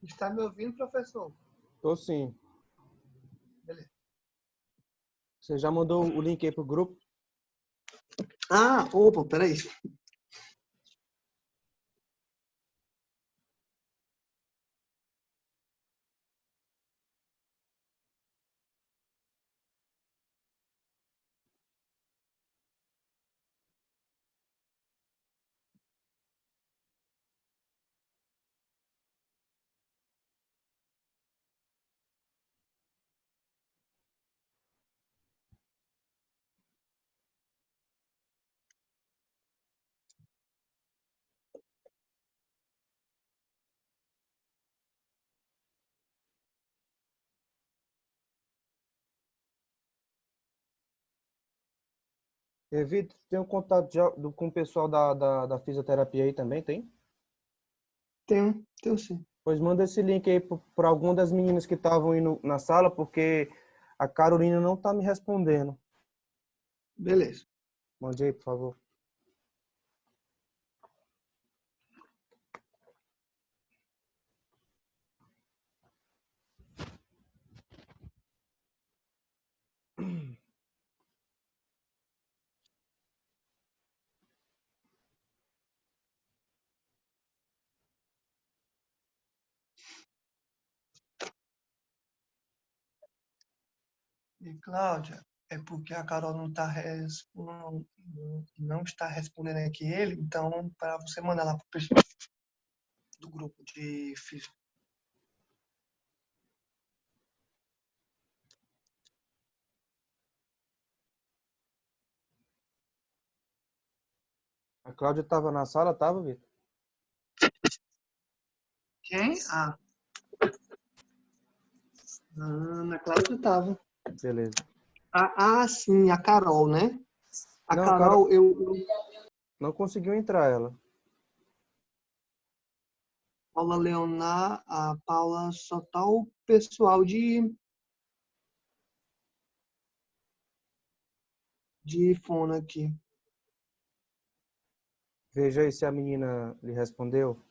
Está me ouvindo, professor? Tô sim. Beleza. Você já mandou o link aí pro grupo? Ah, opa, peraí. Vitor, tem um contato com o pessoal da fisioterapia aí também, tem? Tenho sim. Pois manda esse link aí para alguma das meninas que estavam indo na sala, porque a Carolina não tá me respondendo. Beleza. Mande aí, por favor. E, Cláudia, é porque a Carol não está respondendo aqui ele, então para você mandar lá para o pessoal do grupo de física. A Cláudia estava na sala, tava, Vitor? Quem? Ah, a Ana Cláudia estava. Beleza. Sim, a Carol, né? A Não, cara, Carol, não conseguiu entrar ela. Paula Leonar, a Paula só tá o pessoal de fono aqui. Veja aí se a menina lhe respondeu.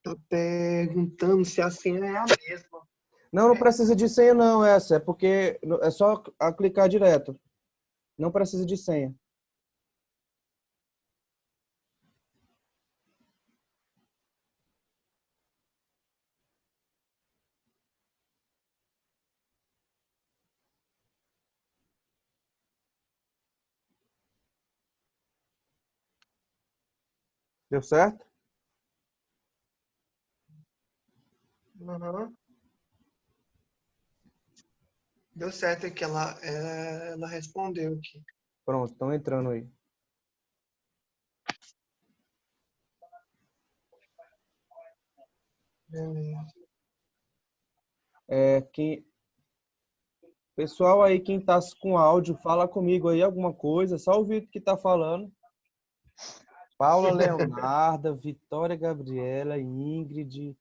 Tá perguntando se a senha é a mesma. Não, não precisa de senha não, essa. É porque é só clicar direto. Não precisa de senha. Deu certo? Uhum. Deu certo aqui, ela respondeu aqui. Pronto, estão entrando aí. Beleza. Pessoal aí, quem tá com áudio, fala comigo aí alguma coisa. Só o Vitor que tá falando. Paula Leonarda, Vitória Gabriela, Ingrid,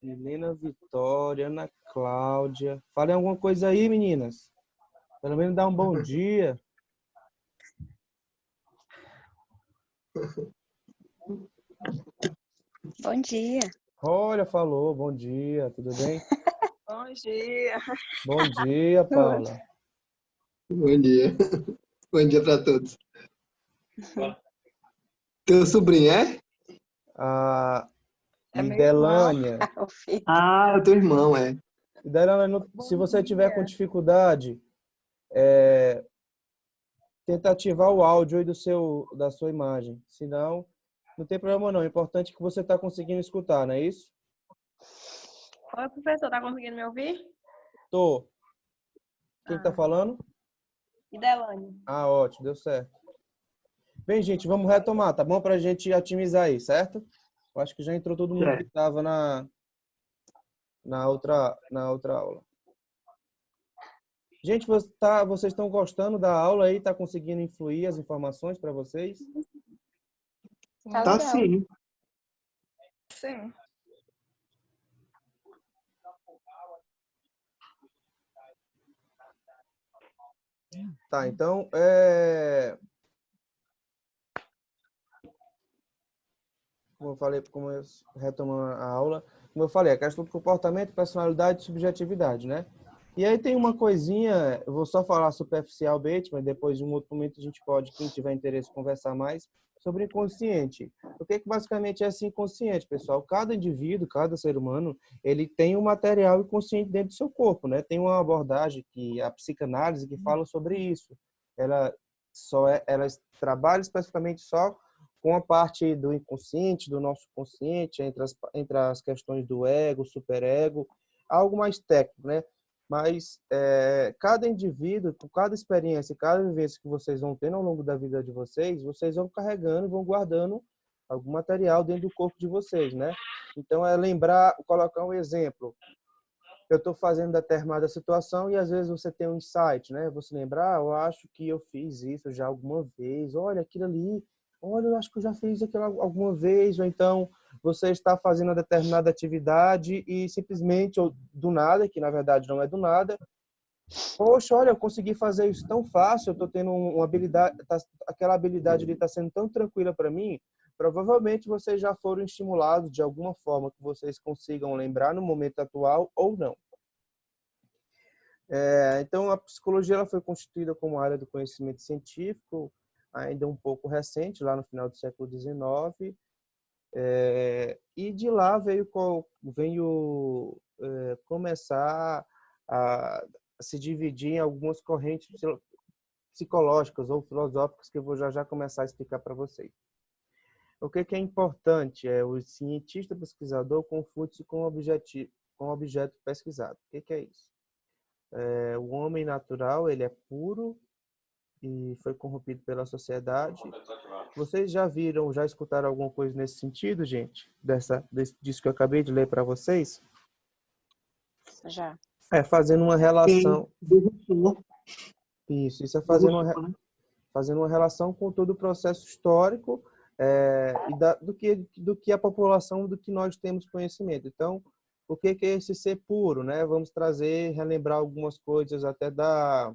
Helena Vitória, Ana Cláudia. Falem alguma coisa aí, meninas. Pelo menos dá um bom dia. Bom dia. Olha, falou, bom dia, tudo bem? Bom dia. Bom dia, Paula. Bom dia. Bom dia para todos. Teu sobrinho é? A É meu irmão. Idelânia. O filho. Ah, é o teu irmão, é. E daí, se Bom você tiver com dia. dificuldade, tenta ativar o áudio aí da sua imagem. Senão, não tem problema não. O importante é que você está conseguindo escutar, não é isso? Oi, professor, tá conseguindo me ouvir? Tô. Quem está Ah, falando? e Delane? Ah, ótimo, deu certo. Bem, gente, vamos retomar, tá bom? Para a gente otimizar aí, certo? Eu acho que já entrou todo mundo que Certo. estava na outra aula. Gente, vocês estão gostando da aula aí? Tá conseguindo influir as informações para vocês? Tá Tá legal. sim. Sim. Tá, então, como eu falei, retomando a aula, como eu falei, a questão do comportamento, personalidade e subjetividade, né? E aí tem uma coisinha, eu vou só falar superficialmente, mas depois em um outro momento a gente pode, quem tiver interesse, conversar mais sobre inconsciente. O que basicamente é esse inconsciente, pessoal? Cada indivíduo, cada ser humano, ele tem um material inconsciente dentro do seu corpo, né? Tem uma abordagem que a psicanálise que fala sobre isso. Ela trabalha especificamente só com a parte do inconsciente, do nosso consciente, entre as questões do ego, superego, algo mais técnico, né? Mas cada indivíduo, com cada experiência, cada vivência que vocês vão tendo ao longo da vida de vocês, vocês vão carregando, vão guardando algum material dentro do corpo de vocês, né? Então, lembrar, colocar um exemplo. Eu estou fazendo determinada situação e às vezes você tem um insight, né? Você lembrar, eu acho que eu fiz isso já alguma vez. Olha, aquilo ali. Olha, eu acho que eu já fiz aquilo alguma vez. Ou então, você está fazendo uma determinada atividade e simplesmente, ou do nada, que na verdade não é do nada, poxa, olha, eu consegui fazer isso tão fácil, eu estou tendo uma habilidade, aquela habilidade ali está sendo tão tranquila para mim. Provavelmente vocês já foram estimulados de alguma forma que vocês consigam lembrar no momento atual ou não. Então, a psicologia ela foi constituída como área do conhecimento científico, ainda um pouco recente, lá no final do século XIX, e de lá veio começar a se dividir em algumas correntes psicológicas ou filosóficas que eu vou já começar a explicar para vocês. O que é importante é o cientista pesquisador confunde-se com o objeto pesquisado. O que é isso? O homem natural, ele é puro e foi corrompido pela sociedade. Vocês já viram, já escutaram alguma coisa nesse sentido, gente? Disso que eu acabei de ler para vocês? Já. Fazendo uma Sim. relação. Do Rousseau. Isso é Do Rousseau, né? fazendo uma relação com todo o processo histórico do que a população, do que nós temos conhecimento. Então, o que é esse ser puro, né? Vamos relembrar algumas coisas até da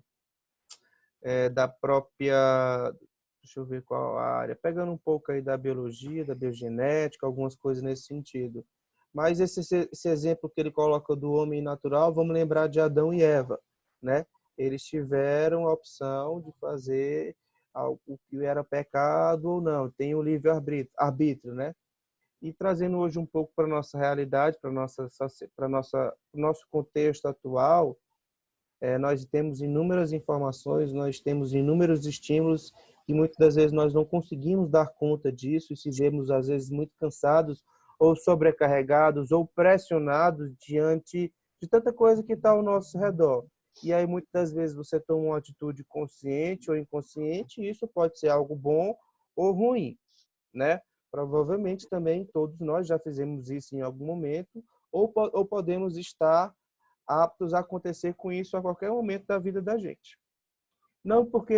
própria, deixa eu ver qual área, pegando um pouco aí da biologia, da biogenética, algumas coisas nesse sentido. Mas esse exemplo que ele coloca do homem natural, vamos lembrar de Adão e Eva, né? Eles tiveram a opção de fazer o que era pecado ou não, tem o livre-arbítrio, né? E trazendo hoje um pouco para a nossa realidade, para o nosso contexto atual, nós temos inúmeras informações, nós temos inúmeros estímulos e muitas das vezes nós não conseguimos dar conta disso e se vemos às vezes muito cansados ou sobrecarregados ou pressionados diante de tanta coisa que está ao nosso redor. E aí muitas das vezes você toma uma atitude consciente ou inconsciente e isso pode ser algo bom ou ruim, né? Provavelmente também todos nós já fizemos isso em algum momento ou podemos estar aptos a acontecer com isso a qualquer momento da vida da gente. Não porque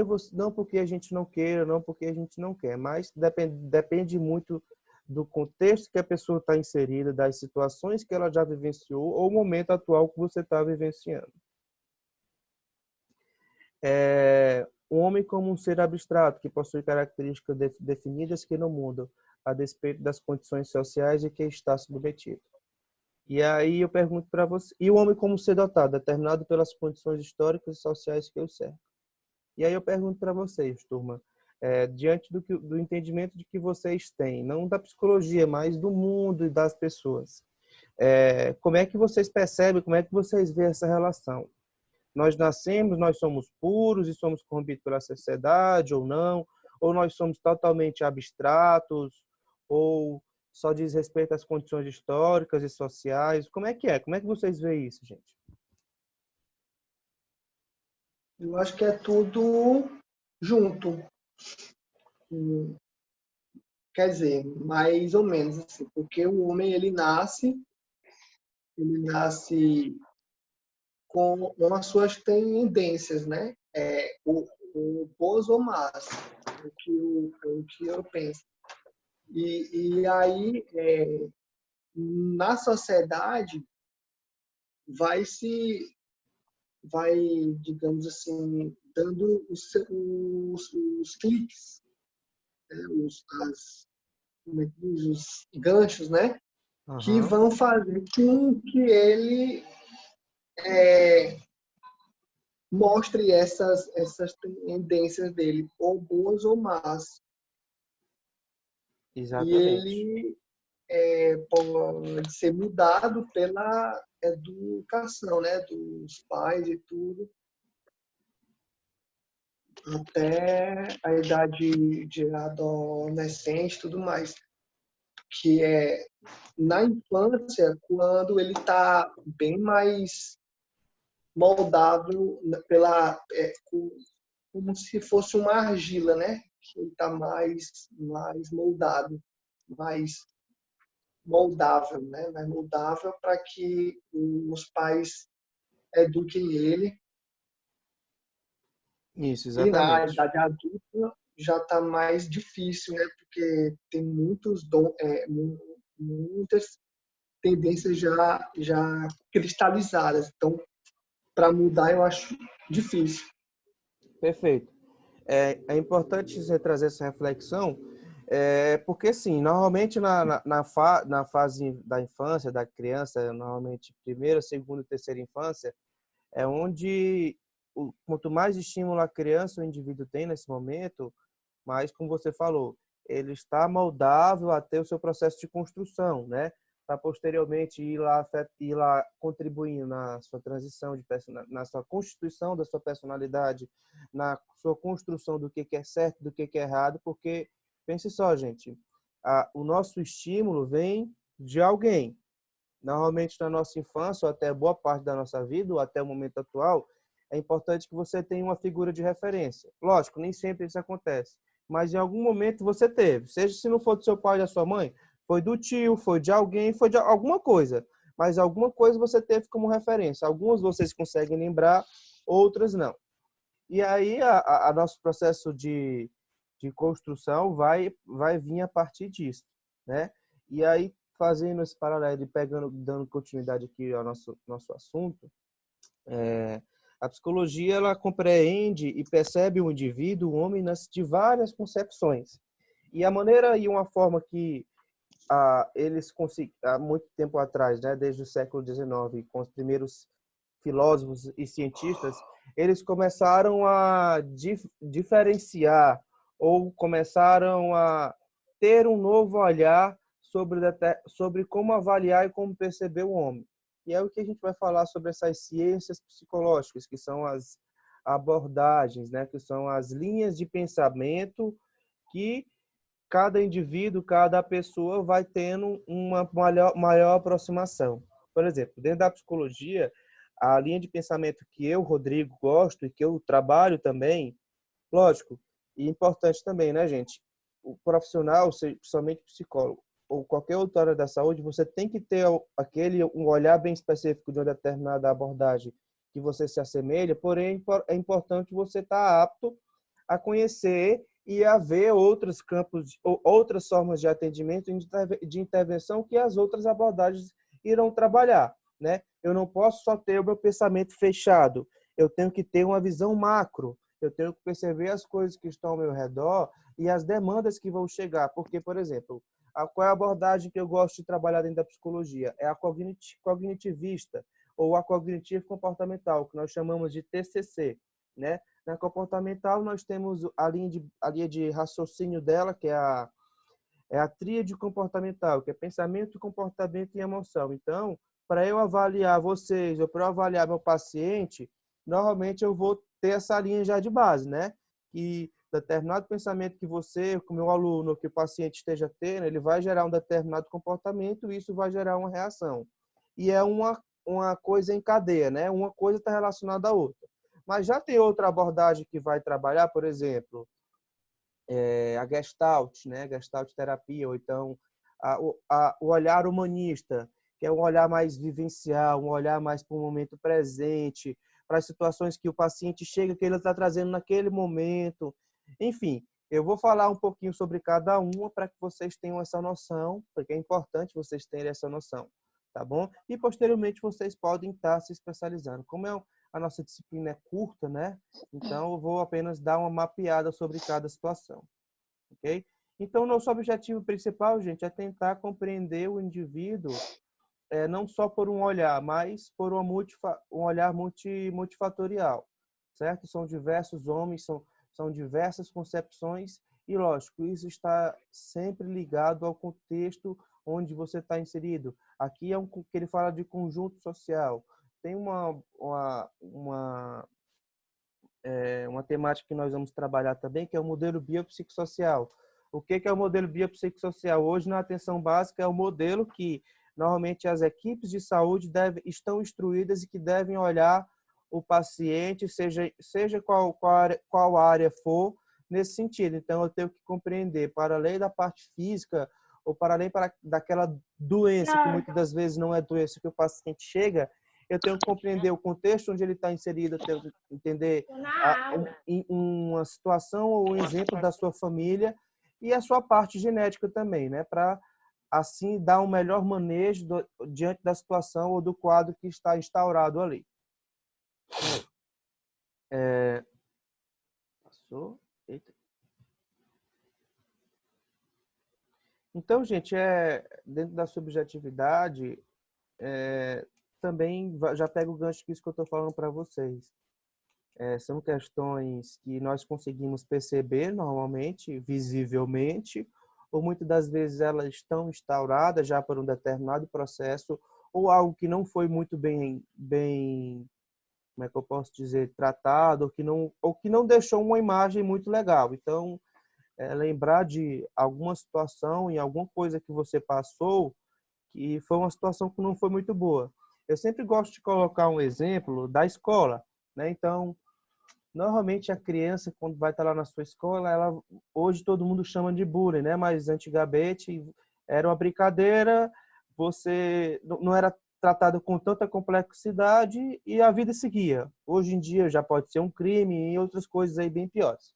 a gente não queira, não porque a gente não quer, mas depende muito do contexto que a pessoa está inserida, das situações que ela já vivenciou ou o momento atual que você está vivenciando. O homem como um ser abstrato que possui características definidas que não mudam a despeito das condições sociais de que está submetido. E aí eu pergunto para você, e o homem como ser dotado, determinado pelas condições históricas e sociais que o cercam. E aí eu pergunto para vocês, turma, diante do entendimento de que vocês têm, não da psicologia, mas do mundo e das pessoas, Como é que vocês percebem, como é que vocês veem essa relação? Nós nascemos, nós somos puros e somos corrompidos pela sociedade ou não? Ou nós somos totalmente abstratos? Ou só diz respeito às condições históricas e sociais? Como é que é? Como é que vocês veem isso, gente? Eu acho que é tudo junto. Quer dizer, mais ou menos assim, porque o homem ele nasce com as suas tendências, né? O boas ou más, o que eu penso. E aí, na sociedade, vai se, vai, digamos assim, dando os cliques, né? Como é que diz? Os ganchos, né? Que Aham. vão fazer com que ele é, mostre essas tendências dele, ou boas ou más. E Exatamente. ele pode ser mudado pela educação, né, dos pais e tudo, até a idade de adolescente e tudo mais, que é na infância, quando ele está bem mais moldável como se fosse uma argila, né? Que ele está mais moldado, mais moldável, né? Mais moldável para que os pais eduquem ele. Isso, E na exatamente. idade adulta já está mais difícil, né? Porque tem muitas tendências já cristalizadas. Então, para mudar, eu acho difícil. Perfeito. É importante você trazer essa reflexão, porque, assim, normalmente na fase da infância, da criança, normalmente primeira, segunda e terceira infância, é onde, quanto mais estímulo a criança, o indivíduo tem nesse momento, mais, como você falou, ele está moldável até o seu processo de construção, né? Para posteriormente ir lá contribuindo na sua transição na sua constituição da sua personalidade, na sua construção do que é certo, do que é errado, porque pense só, gente, o nosso estímulo vem de alguém. Normalmente na nossa infância, ou até boa parte da nossa vida, ou até o momento atual, é importante que você tenha uma figura de referência. Lógico, nem sempre isso acontece, mas em algum momento você teve. Seja se não for do seu pai ou da sua mãe, foi do tio, foi de alguém, foi de alguma coisa. Mas alguma coisa você teve como referência. Algumas vocês conseguem lembrar, outras não. E aí a nosso processo de construção vai vir a partir disso, né? E aí, fazendo esse paralelo e dando continuidade aqui ao nosso assunto, a psicologia ela compreende e percebe o indivíduo, o homem, de várias concepções. E a maneira e uma forma que eles há muito tempo atrás, né, desde o século XIX, com os primeiros filósofos e cientistas, eles começaram a diferenciar ou começaram a ter um novo olhar sobre como avaliar e como perceber o homem. E é o que a gente vai falar sobre essas ciências psicológicas, que são as abordagens, né, que são as linhas de pensamento que cada indivíduo, cada pessoa vai tendo uma maior aproximação. Por exemplo, dentro da psicologia, a linha de pensamento que eu, Rodrigo, gosto e que eu trabalho também, lógico, e importante também, né, gente? O profissional, principalmente psicólogo, ou qualquer outra área da saúde, você tem que ter um olhar bem específico de uma determinada abordagem que você se assemelha, porém é importante você estar apto a conhecer e a ver outros campos, outras formas de atendimento e de intervenção que as outras abordagens irão trabalhar, né? Eu não posso só ter o meu pensamento fechado, eu tenho que ter uma visão macro, eu tenho que perceber as coisas que estão ao meu redor e as demandas que vão chegar, porque, por exemplo, qual é a abordagem que eu gosto de trabalhar dentro da psicologia? É a cognitivista ou a cognitivo-comportamental, que nós chamamos de TCC, né? Na comportamental, nós temos a linha de raciocínio dela, que é É a tríade comportamental, que é pensamento, comportamento e emoção. Então, para eu avaliar vocês ou para eu avaliar meu paciente, normalmente eu vou ter essa linha já de base, né? Que determinado pensamento que você, que o meu aluno, que o paciente esteja tendo, ele vai gerar um determinado comportamento e isso vai gerar uma reação. E é uma coisa em cadeia, né? Uma coisa está relacionada à outra. Mas já tem outra abordagem que vai trabalhar, por exemplo, a Gestalt, né? Gestalt terapia, ou então o olhar humanista, que é um olhar mais vivencial, um olhar mais para o momento presente, para as situações que o paciente chega, que ele está trazendo naquele momento. Enfim, eu vou falar um pouquinho sobre cada uma para que vocês tenham essa noção, porque é importante vocês terem essa noção, tá bom? E posteriormente vocês podem estar se especializando. Como a nossa disciplina é curta, né? Então eu vou apenas dar uma mapeada sobre cada situação, ok? Então, nosso objetivo principal, gente, é tentar compreender o indivíduo não só por um olhar, mas por um olhar multifatorial, certo? São diversos homens, são diversas concepções e, lógico, isso está sempre ligado ao contexto onde você está inserido. Aqui é que ele fala de conjunto social. Tem uma temática que nós vamos trabalhar também, que é o modelo biopsicossocial. O que é o modelo biopsicossocial? Hoje, na atenção básica, é o modelo que normalmente as equipes de saúde estão instruídas e que devem olhar o paciente, seja qual área for, nesse sentido. Então, eu tenho que compreender, para além da parte física, ou para além daquela doença, que muitas das vezes não é doença que o paciente chega, eu tenho que compreender o contexto onde ele está inserido, eu tenho que entender uma situação ou um exemplo da sua família e a sua parte genética também, né? Para, assim, dar um melhor manejo diante da situação ou do quadro que está instaurado ali. Passou. Eita. Então, gente, dentro da subjetividade, também já pego o gancho que isso que eu estou falando para vocês. São questões que nós conseguimos perceber normalmente, visivelmente, ou muitas das vezes elas estão instauradas já por um determinado processo, ou algo que não foi muito bem, como é que eu posso dizer, tratado, ou que não deixou uma imagem muito legal. Então, lembrar de alguma situação e alguma coisa que você passou que foi uma situação que não foi muito boa. Eu sempre gosto de colocar um exemplo da escola, né? Então, normalmente a criança, quando vai estar lá na sua escola, hoje todo mundo chama de bullying, né? Mas antigamente era uma brincadeira, você não era tratado com tanta complexidade e a vida seguia. Hoje em dia já pode ser um crime e outras coisas aí bem piores.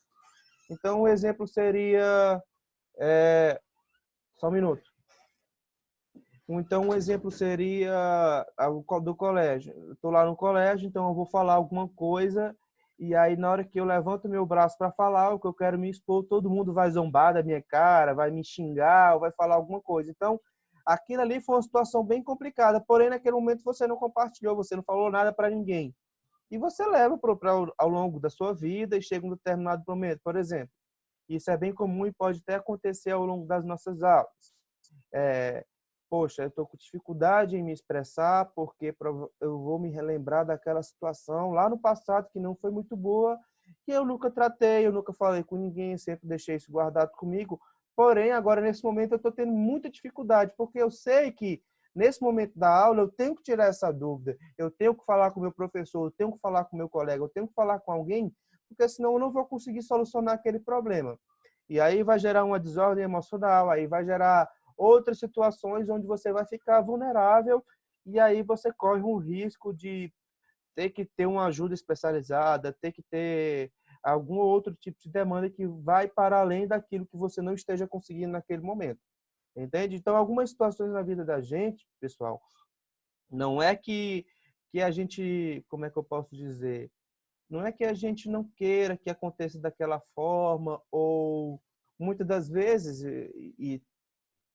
Então, o exemplo seria... Só um minuto. Então, um exemplo seria do colégio. Eu estou lá no colégio, então eu vou falar alguma coisa e aí na hora que eu levanto meu braço para falar o que eu quero me expor, todo mundo vai zombar da minha cara, vai me xingar ou vai falar alguma coisa. Então, aquilo ali foi uma situação bem complicada, porém naquele momento você não compartilhou, você não falou nada para ninguém. E você leva ao longo da sua vida e chega um determinado momento. Por exemplo, isso é bem comum e pode até acontecer ao longo das nossas aulas. Poxa, eu estou com dificuldade em me expressar porque eu vou me relembrar daquela situação lá no passado que não foi muito boa, que eu nunca tratei, eu nunca falei com ninguém, sempre deixei isso guardado comigo. Porém, agora, nesse momento, eu estou tendo muita dificuldade, porque eu sei que, nesse momento da aula, eu tenho que tirar essa dúvida, eu tenho que falar com o meu professor, eu tenho que falar com o meu colega, eu tenho que falar com alguém, porque senão eu não vou conseguir solucionar aquele problema. E aí vai gerar uma desordem emocional, aí vai gerar outras situações onde você vai ficar vulnerável e aí você corre um risco de ter que ter uma ajuda especializada, ter que ter algum outro tipo de demanda que vai para além daquilo que você não esteja conseguindo naquele momento. Entende? Então, algumas situações na vida da gente, pessoal, não é que a gente, como é que eu posso dizer? Não é que a gente não queira que aconteça daquela forma ou muitas das vezes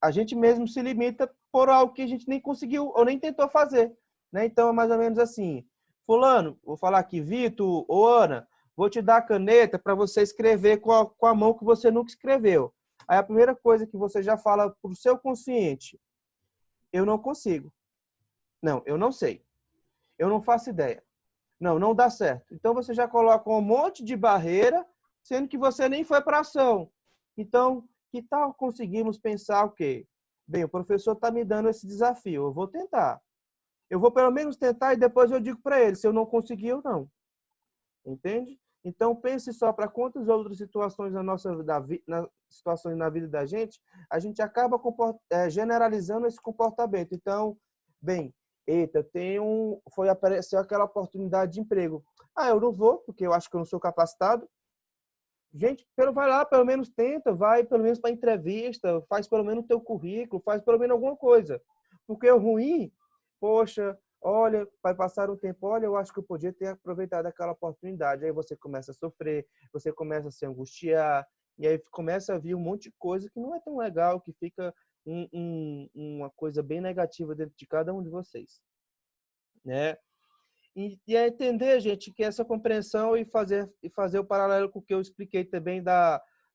a gente mesmo se limita por algo que a gente nem conseguiu ou nem tentou fazer, né? Então é mais ou menos assim: fulano, vou falar aqui, Vitor ou Ana, vou te dar a caneta para você escrever com a mão que você nunca escreveu. Aí a primeira coisa que você já fala para o seu consciente, eu não consigo. Não, eu não sei. Eu não faço ideia. Não, não dá certo. Então você já coloca um monte de barreira, sendo que você nem foi para ação. Então, que tal conseguirmos pensar o quê? Bem, o professor está me dando esse desafio, eu vou tentar. Eu vou pelo menos tentar e depois eu digo para ele se eu não conseguir ou não. Entende? Então pense só para quantas outras situações situações na vida da gente, a gente acaba generalizando esse comportamento. Então, bem, eita, apareceu aquela oportunidade de emprego. Ah, eu não vou, porque eu acho que eu não sou capacitado. Gente, vai lá, pelo menos tenta, vai pelo menos para entrevista, faz pelo menos o teu currículo, faz pelo menos alguma coisa. Porque o ruim, poxa, olha, vai passar um tempo, olha, eu acho que eu podia ter aproveitado aquela oportunidade. Aí você começa a sofrer, você começa a se angustiar, e aí começa a vir um monte de coisa que não é tão legal, que fica uma coisa bem negativa dentro de cada um de vocês, né? E é entender, gente, que essa compreensão e fazer o paralelo com o que eu expliquei também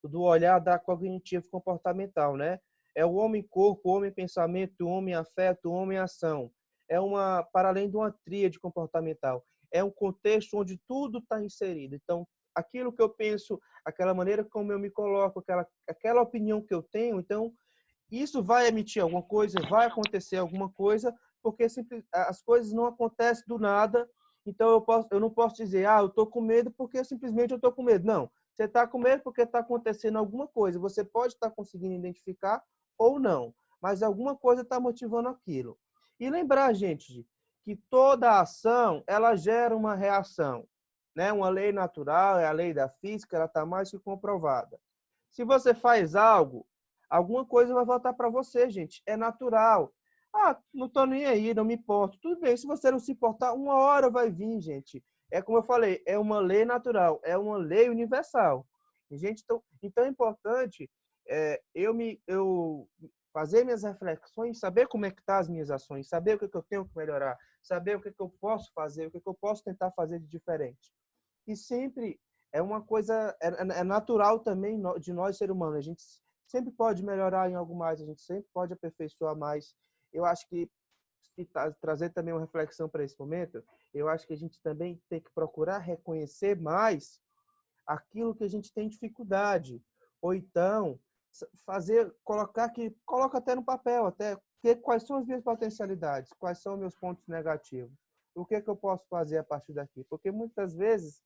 do olhar da cognitivo comportamental, né? É o homem-corpo, o homem-pensamento, o homem-afeto, o homem-ação. Para além de uma tríade comportamental. É um contexto onde tudo está inserido. Então, aquilo que eu penso, aquela maneira como eu me coloco, aquela opinião que eu tenho, então, isso vai emitir alguma coisa, vai acontecer alguma coisa, porque as coisas não acontecem do nada. Então eu não posso dizer, eu estou com medo porque simplesmente eu estou com medo. Não, você está com medo porque está acontecendo alguma coisa. Você pode estar conseguindo identificar ou não, mas alguma coisa está motivando aquilo. E lembrar, gente, que toda ação ela gera uma reação, né? Uma lei natural, é a lei da física, ela está mais que comprovada. Se você faz algo, alguma coisa vai voltar para você, gente. É natural. Não tô nem aí, não me importo. Tudo bem, se você não se importar, uma hora vai vir, gente. É como eu falei, é uma lei natural, é uma lei universal. Gente, então é importante eu fazer minhas reflexões, saber como é que tá as minhas ações, saber o que eu tenho que melhorar, saber o que eu posso fazer, o que eu posso tentar fazer de diferente. E sempre é uma coisa, é natural também de nós, ser humano. A gente sempre pode melhorar em algo mais, a gente sempre pode aperfeiçoar mais. Eu acho que, trazer também uma reflexão para esse momento, eu acho que a gente também tem que procurar reconhecer mais aquilo que a gente tem dificuldade. Ou então, coloca até no papel, quais são as minhas potencialidades, quais são os meus pontos negativos. O que eu posso fazer a partir daqui? Porque muitas vezes,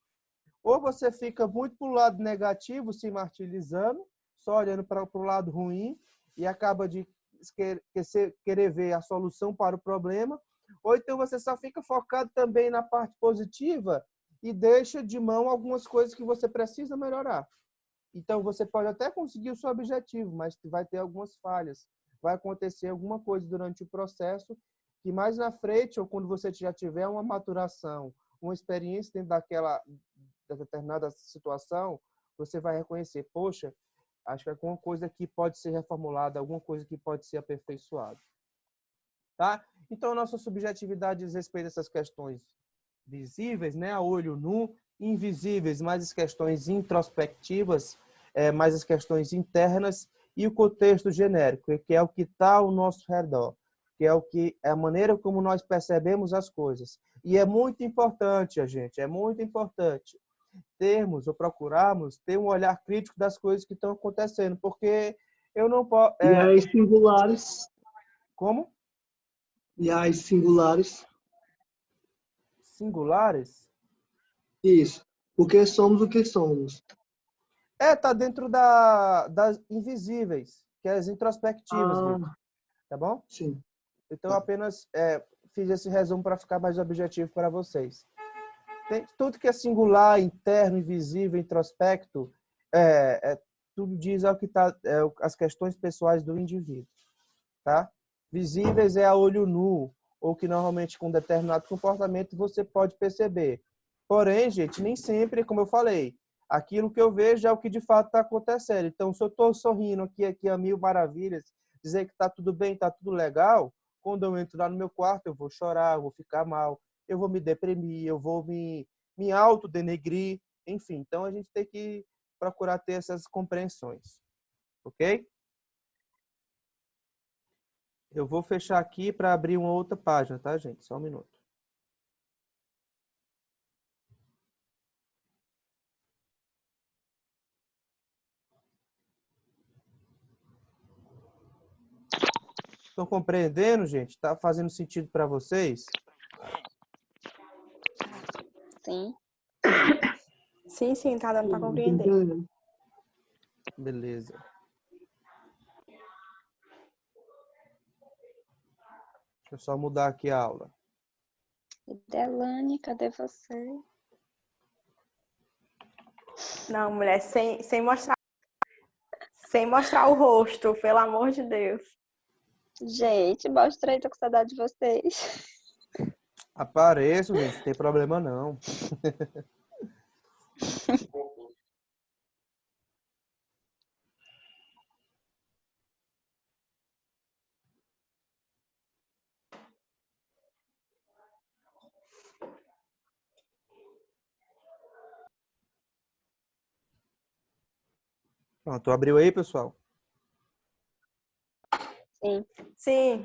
ou você fica muito para o lado negativo, se martirizando, só olhando para o lado ruim, e acaba de querer ver a solução para o problema, ou então você só fica focado também na parte positiva e deixa de mão algumas coisas que você precisa melhorar. Então, você pode até conseguir o seu objetivo, mas vai ter algumas falhas. Vai acontecer alguma coisa durante o processo que mais na frente, ou quando você já tiver uma maturação, uma experiência dentro da determinada situação, você vai reconhecer, poxa, acho que alguma coisa que pode ser reformulada, alguma coisa que pode ser aperfeiçoada. Tá? Então, a nossa subjetividade diz respeito a essas questões visíveis, né, a olho nu, invisíveis, mais as questões introspectivas, mais as questões internas, e o contexto genérico, que é o que está ao nosso redor, que é a maneira como nós percebemos as coisas. E é muito importante, gente, é muito importante termos ou procurarmos ter um olhar crítico das coisas que estão acontecendo, porque eu não posso... E as singulares? Como? E as singulares? Singulares? Isso. Porque somos o que somos. Tá dentro das invisíveis, que é as introspectivas, Vitor. Tá bom? Sim. Então, apenas fiz esse resumo para ficar mais objetivo para vocês. Tudo que é singular, interno, invisível, introspecto, tudo diz ao que tá, as questões pessoais do indivíduo. Tá? Visíveis é a olho nu, ou que normalmente com determinado comportamento você pode perceber. Porém, gente, nem sempre, como eu falei, aquilo que eu vejo é o que de fato está acontecendo. Então, se eu estou sorrindo aqui a mil maravilhas, dizer que está tudo bem, está tudo legal, quando eu entro lá no meu quarto, eu vou chorar, eu vou ficar mal, eu vou me deprimir, eu vou me autodenegrir, enfim. Então, a gente tem que procurar ter essas compreensões. ok? Eu vou fechar aqui para abrir uma outra página, tá, gente? Só um minuto. Estão compreendendo, gente? Está fazendo sentido para vocês? Sim. Sim, tá dando para Tô compreender. entendendo. Beleza. Deixa eu só mudar aqui a aula. Delane, cadê você? Não, mulher, sem mostrar o rosto, pelo amor de Deus. Gente, mostra aí, tô com saudade de vocês. Apareço, gente, não tem problema não. Pronto, abriu aí, pessoal? Sim. Sim,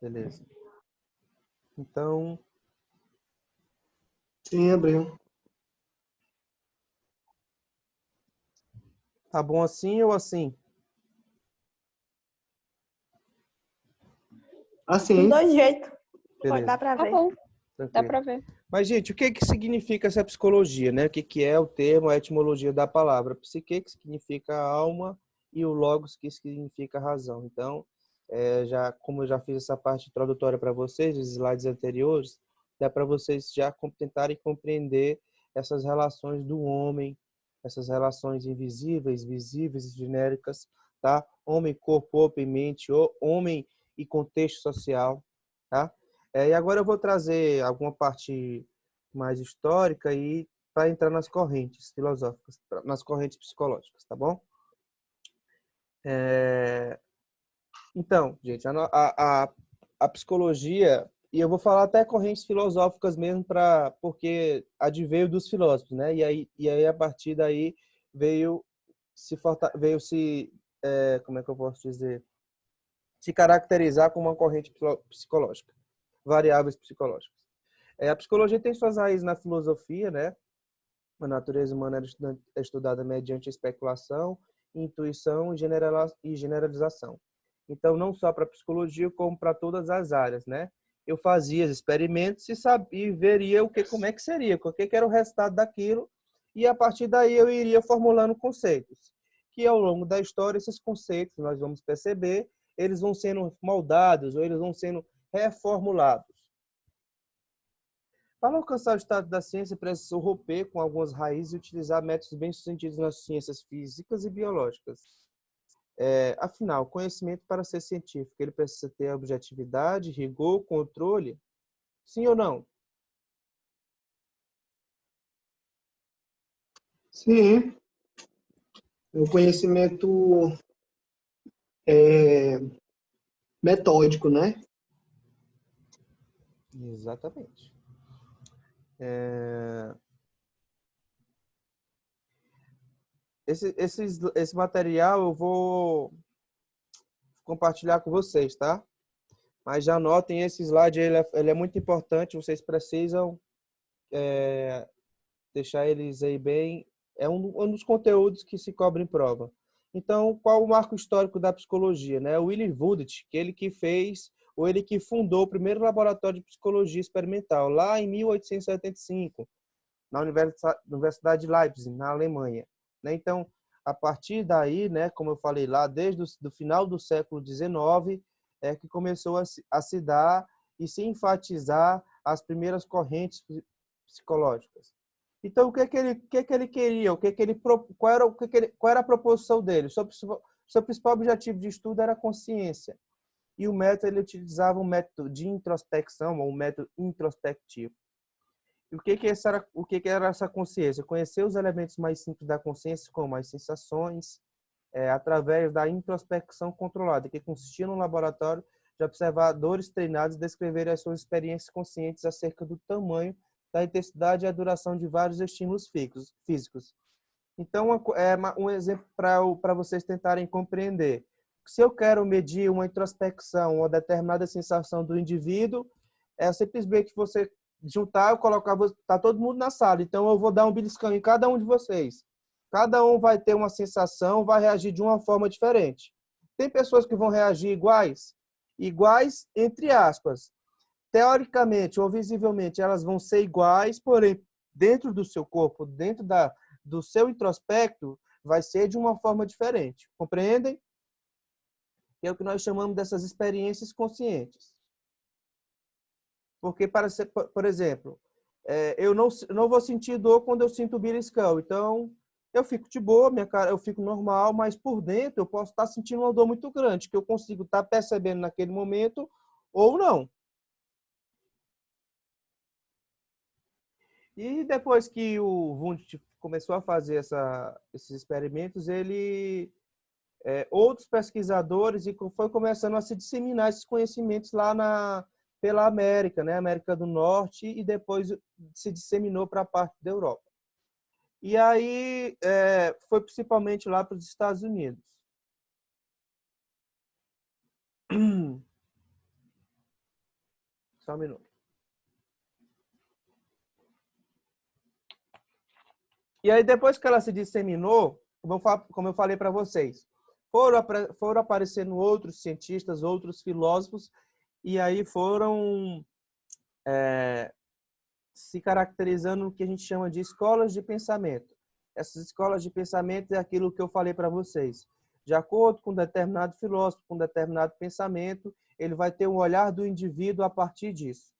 Beleza. Então, Sim, abriu. tá bom assim ou assim? dos Assim, dois jeitos. Pode Beleza. dar para Tá ver. bom, dá Tranquilo. pra ver. Mas, gente, o que que significa essa psicologia, né? O que que é o termo, a etimologia da palavra? Psique, que significa alma, e o logos, que significa razão. Então, como eu já fiz essa parte introdutória para vocês, os slides anteriores, dá para vocês já tentarem compreender essas relações do homem, essas relações invisíveis, visíveis e genéricas, tá? Homem, corpo, corpo e mente, homem e contexto social, tá? E agora eu vou trazer alguma parte mais histórica e para entrar nas correntes filosóficas, nas correntes psicológicas, tá bom? Então, gente, a psicologia, e eu vou falar até correntes filosóficas mesmo, porque adveio dos filósofos, né? E aí a partir daí veio se como é que eu posso dizer? Se caracterizar como uma corrente psicológica, variáveis psicológicas. A psicologia tem suas raízes na filosofia, né? A natureza humana é estudada mediante especulação, intuição e generalização. Então, não só para a psicologia, como para todas as áreas, né? Eu fazia experimentos e sabia, e veria como é que seria, o que era o resultado daquilo, e a partir daí eu iria formulando conceitos, que ao longo da história, esses conceitos, nós vamos perceber, eles vão sendo moldados, ou eles vão sendo reformulados. Para alcançar o estado da ciência, precisa romper com algumas raízes e utilizar métodos bem-sucedidos nas ciências físicas e biológicas. Afinal, conhecimento para ser científico, ele precisa ter objetividade, rigor, controle? Sim ou não? sim. O conhecimento metódico, né? Exatamente. Esse material eu vou compartilhar com vocês, tá? Mas já anotem, esse slide, ele é muito importante, vocês precisam deixar eles aí bem... É um dos conteúdos que se cobra em prova. Então, qual o marco histórico da psicologia, né? O Willy Wundt, que ele que fez, ou ele que fundou o primeiro laboratório de psicologia experimental, lá em 1875, na Universidade de Leipzig, na Alemanha. Né? Então, a partir daí, né, como eu falei lá, desde o final do século XIX, que começou a se dar e se enfatizar as primeiras correntes psicológicas. Então, o que que ele queria? Qual era a proposição dele? Seu principal objetivo de estudo era a consciência. E o método, ele utilizava um método de introspecção, ou um método introspectivo. E o que era essa consciência? Conhecer os elementos mais simples da consciência, como as sensações, através da introspecção controlada, que consistia no laboratório de observadores treinados a descreverem as suas experiências conscientes acerca do tamanho, da intensidade e a duração de vários estímulos físicos. Então, um exemplo para vocês tentarem compreender. Se eu quero medir uma introspecção, uma determinada sensação do indivíduo, é simplesmente você juntar, eu colocar, tá todo mundo na sala, então eu vou dar um beliscão em cada um de vocês. Cada um vai ter uma sensação, vai reagir de uma forma diferente. Tem pessoas que vão reagir iguais? Iguais, entre aspas. Teoricamente ou visivelmente, elas vão ser iguais, porém, dentro do seu corpo, dentro do seu introspecto, vai ser de uma forma diferente. Compreendem? É o que nós chamamos dessas experiências conscientes. Porque, por exemplo, eu não vou sentir dor quando eu sinto beliscão. Então, eu fico de boa, minha cara, eu fico normal, mas por dentro eu posso estar sentindo uma dor muito grande, que eu consigo estar percebendo naquele momento ou não. E depois que o Wundt começou a fazer esses experimentos, outros pesquisadores e foi começando a se disseminar esses conhecimentos lá pela América, né? América do Norte, e depois se disseminou para a parte da Europa. E aí foi principalmente lá para os Estados Unidos. Só um minuto. E aí, depois que ela se disseminou, como eu falei para vocês, foram aparecendo outros cientistas, outros filósofos, e aí foram se caracterizando no que a gente chama de escolas de pensamento. Essas escolas de pensamento é aquilo que eu falei para vocês. De acordo com um determinado filósofo, com um determinado pensamento, ele vai ter um olhar do indivíduo a partir disso,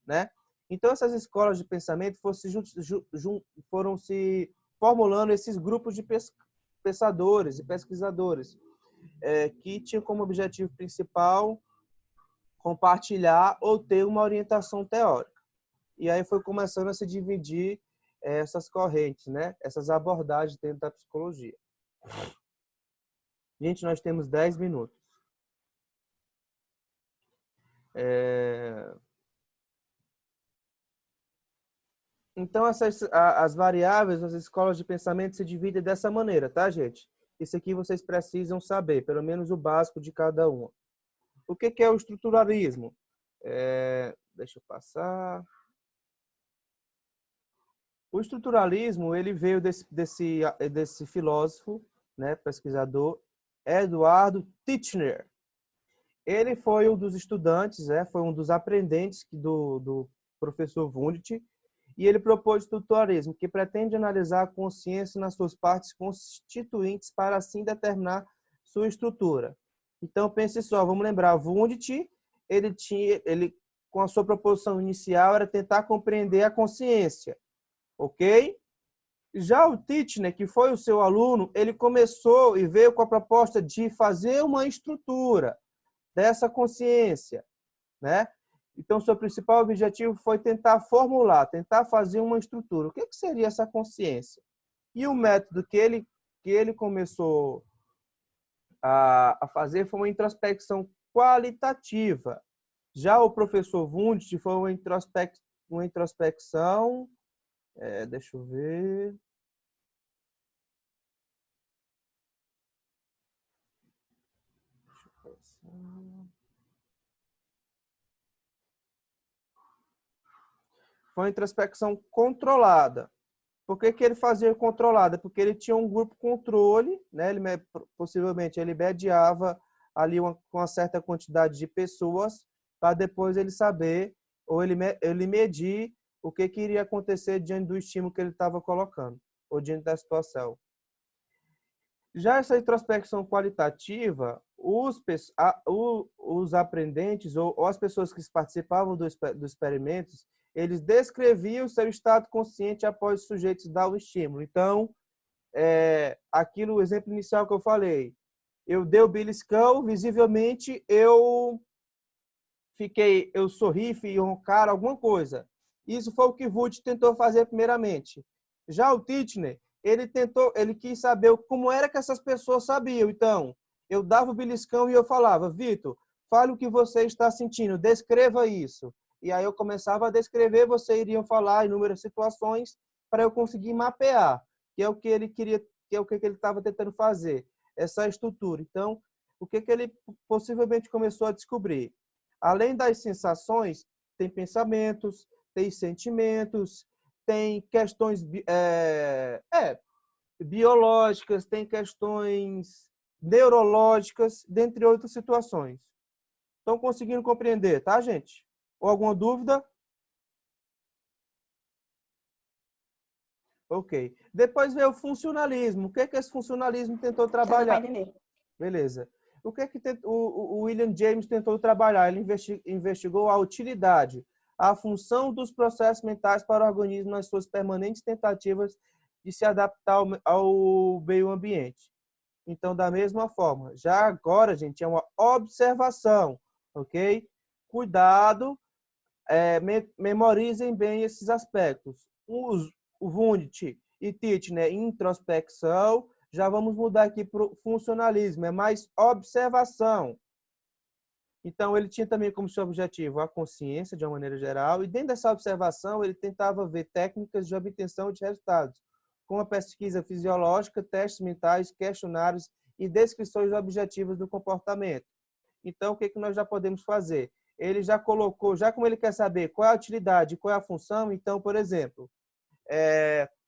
né? Então, essas escolas de pensamento foram se formulando esses grupos de pensadores e pesquisadores que tinham como objetivo principal compartilhar ou ter uma orientação teórica. E aí foi começando a se dividir essas correntes, né? Essas abordagens dentro da psicologia. Gente, nós temos 10 minutos. Então, as variáveis, as escolas de pensamento se dividem dessa maneira, tá, gente? Isso aqui vocês precisam saber, pelo menos o básico de cada uma. O que é o estruturalismo? Deixa eu passar. O estruturalismo, ele veio desse filósofo, né, pesquisador, Eduardo Titchener. Ele foi um dos estudantes, foi um dos aprendentes do professor Wundt, e ele propôs o estruturalismo, que pretende analisar a consciência nas suas partes constituintes para assim determinar sua estrutura. Então, pense só, vamos lembrar, Wundt, ele com a sua proposição inicial era tentar compreender a consciência, ok? Já o Titchener, que foi o seu aluno, ele começou e veio com a proposta de fazer uma estrutura dessa consciência, né? Então, seu principal objetivo foi tentar formular, tentar fazer uma estrutura. O que seria essa consciência? E o método que ele começou a fazer foi uma introspecção qualitativa. Já o professor Wundt foi uma introspecção... deixa eu ver... Foi uma introspecção controlada. Por que ele fazia controlada? Porque ele tinha um grupo controle, né? Possivelmente ele mediava ali com uma certa quantidade de pessoas para depois ele saber ou ele medir o que iria acontecer diante do estímulo que ele estava colocando ou diante da situação. Já essa introspecção qualitativa, os aprendentes ou as pessoas que participavam dos experimentos, eles descreviam o seu estado consciente após os sujeitos dar o estímulo. Então, o exemplo inicial que eu falei, eu dei o beliscão, visivelmente eu sorri, fiz roncar, alguma coisa. Isso foi o que Wundt tentou fazer primeiramente. Já o Titchener, ele quis saber como era que essas pessoas sabiam. Então, eu dava o beliscão e eu falava, Vitor, fale o que você está sentindo, descreva isso. E aí eu começava a descrever, vocês iriam falar inúmeras situações para eu conseguir mapear. que é o que ele queria, que é o que ele estava tentando fazer, essa estrutura. Então, o que ele possivelmente começou a descobrir? Além das sensações, tem pensamentos, tem sentimentos, tem questões biológicas, tem questões neurológicas, dentre outras situações. Estão conseguindo compreender, tá, gente? Ou alguma dúvida? Ok. Depois veio o funcionalismo. O que esse funcionalismo tentou Já deu pra trabalhar? entender. Beleza. O que o William James tentou trabalhar? Ele investigou a utilidade, a função dos processos mentais para o organismo nas suas permanentes tentativas de se adaptar ao meio ambiente. Então, da mesma forma, já agora, gente, é uma observação, ok? Cuidado, memorizem bem esses aspectos. O Wundt e Titchener, introspecção. Já vamos mudar aqui para o funcionalismo, é mais observação. Então, ele tinha também como seu objetivo a consciência, de uma maneira geral, e dentro dessa observação, ele tentava ver técnicas de obtenção de resultados, como a pesquisa fisiológica, testes mentais, questionários e descrições objetivas do comportamento. Então, o que nós já podemos fazer? Ele já colocou, já como ele quer saber qual é a utilidade, qual é a função, então, por exemplo,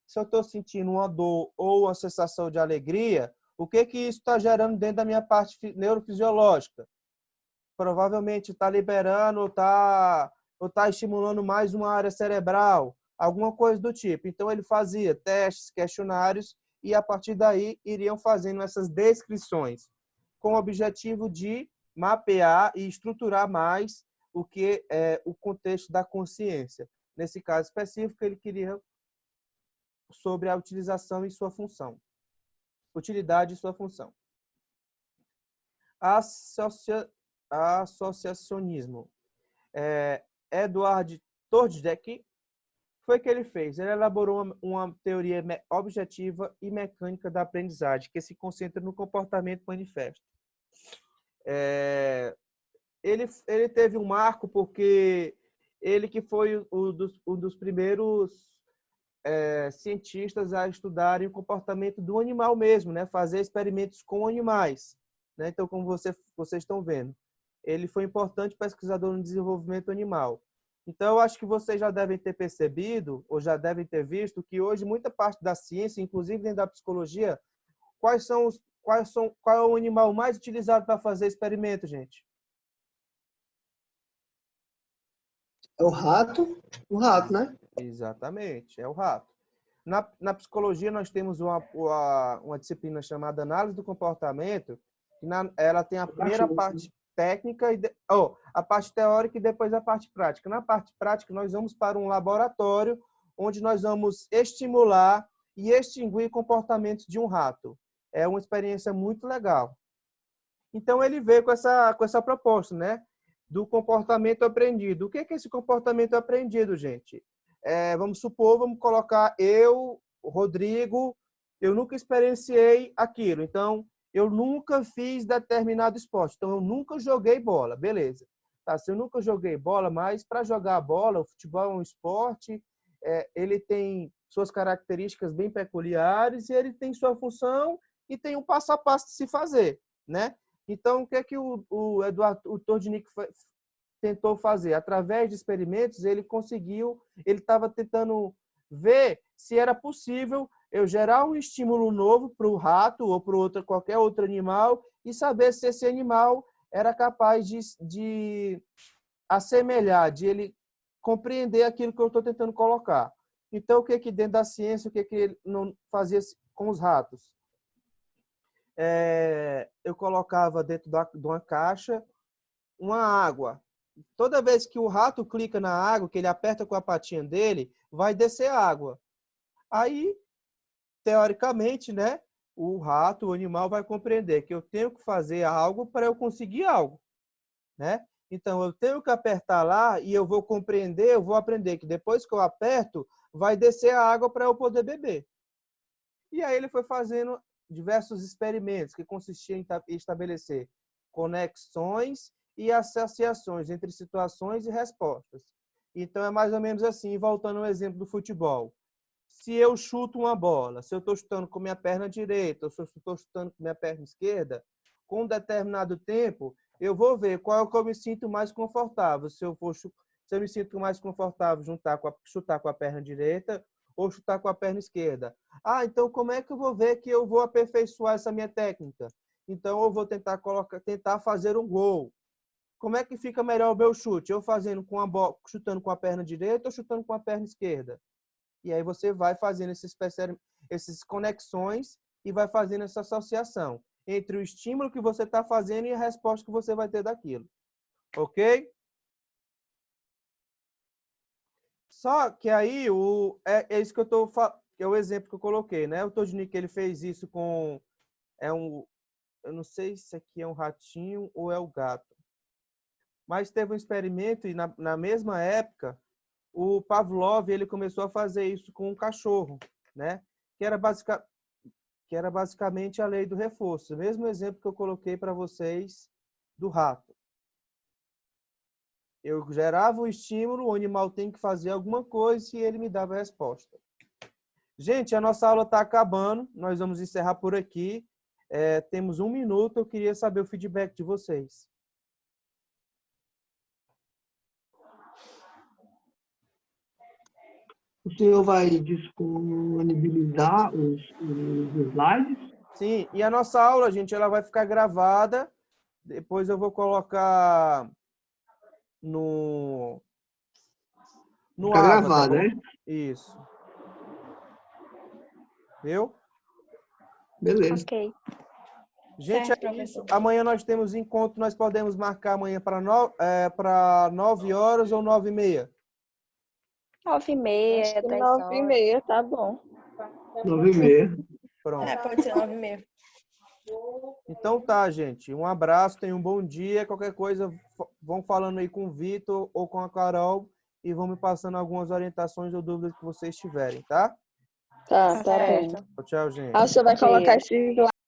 se eu estou sentindo uma dor ou uma sensação de alegria, o que isso está gerando dentro da minha parte neurofisiológica? Provavelmente está liberando ou está estimulando mais uma área cerebral, alguma coisa do tipo. Então, ele fazia testes, questionários, e a partir daí iriam fazendo essas descrições, com o objetivo de mapear e estruturar mais o que é o contexto da consciência. Nesse caso específico, ele queria sobre a utilização e sua função. Utilidade e sua função. Associacionismo. Edward Tordek foi o que ele fez. Ele elaborou uma teoria objetiva e mecânica da aprendizagem, que se concentra no comportamento manifesto. Ele teve um marco porque ele que foi um dos primeiros cientistas a estudarem o comportamento do animal mesmo, né? Fazer experimentos com animais. Né? Então, como vocês estão vendo, ele foi importante pesquisador no desenvolvimento animal. Então, eu acho que vocês já devem ter percebido, ou já devem ter visto, que hoje muita parte da ciência, inclusive dentro da psicologia, qual é o animal mais utilizado para fazer experimento, gente? É o rato, né? Exatamente, é o rato. Na psicologia, nós temos uma disciplina chamada análise do comportamento, que ela tem a primeira parte técnica, a parte teórica e depois a parte prática. Na parte prática, nós vamos para um laboratório onde nós vamos estimular e extinguir comportamentos de um rato. É uma experiência muito legal. Então, ele veio com essa proposta, né? Do comportamento aprendido. O que é esse comportamento aprendido, gente? Vamos supor, vamos colocar eu, Rodrigo, eu nunca experienciei aquilo. Então, eu nunca fiz determinado esporte. Então, eu nunca joguei bola. Beleza. Tá, se eu nunca joguei bola, mas para jogar bola, o futebol é um esporte, ele tem suas características bem peculiares e ele tem sua função e tem um passo a passo de se fazer, né? Então, o que é que o Tordnik tentou fazer? Através de experimentos, ele estava tentando ver se era possível eu gerar um estímulo novo para o rato ou para qualquer outro animal e saber se esse animal era capaz de assemelhar, de ele compreender aquilo que eu estou tentando colocar. Então, o que dentro da ciência, o que ele não fazia com os ratos? Eu colocava dentro de uma caixa uma água. Toda vez que o rato clica na água, que ele aperta com a patinha dele, vai descer água. Aí, teoricamente, né, o rato, o animal, vai compreender que eu tenho que fazer algo para eu conseguir algo, né? Então, eu tenho que apertar lá e eu vou compreender, eu vou aprender que depois que eu aperto, vai descer a água para eu poder beber. E aí ele foi fazendo diversos experimentos que consistiam em estabelecer conexões e associações entre situações e respostas. Então, é mais ou menos assim, voltando ao exemplo do futebol. se eu chuto uma bola, se eu estou chutando com minha perna direita ou se eu estou chutando com minha perna esquerda, com um determinado tempo, eu vou ver qual é o que eu me sinto mais confortável. Se eu me sinto mais confortável chutar com a perna direita ou chutar com a perna esquerda. Ah, então como é que eu vou ver que eu vou aperfeiçoar essa minha técnica? Então eu vou tentar fazer um gol. Como é que fica melhor o meu chute? Eu chutando com a perna direita ou chutando com a perna esquerda? E aí você vai fazendo essas conexões e vai fazendo essa associação entre o estímulo que você está fazendo e a resposta que você vai ter daquilo. Ok? Só que aí é isso que é o exemplo que eu coloquei, né? O Todnik, ele fez isso com eu não sei se aqui é um ratinho ou é o gato. Mas teve um experimento e na mesma época o Pavlov ele começou a fazer isso com um cachorro, né? Que era basicamente a lei do reforço. O mesmo exemplo que eu coloquei para vocês do rato. Eu gerava o estímulo, o animal tem que fazer alguma coisa e ele me dava a resposta. Gente, a nossa aula está acabando. Nós vamos encerrar por aqui. Temos 1 minuto. Eu queria saber o feedback de vocês. O senhor vai disponibilizar os slides? Sim, e a nossa aula, gente, ela vai ficar gravada. Depois eu vou colocar no Fica Ava, gravado, tá bom? né? Isso. Viu? Beleza. Ok. Gente, Certo, é isso. professor. Amanhã nós temos encontro. Nós podemos marcar amanhã para 9 horas ou 9h30. 9h30, Acho que 10 horas. 9h30, tá bom. 9h30. Pronto. Pode ser 9h30. Então tá, gente. Um abraço, tenham um bom dia. Qualquer coisa, vão falando aí com o Vitor ou com a Carol e vão me passando algumas orientações ou dúvidas que vocês tiverem, tá? Tá Tá bem. certo. Tchau, gente. Ah, o senhor vai colocar Dia. esses slides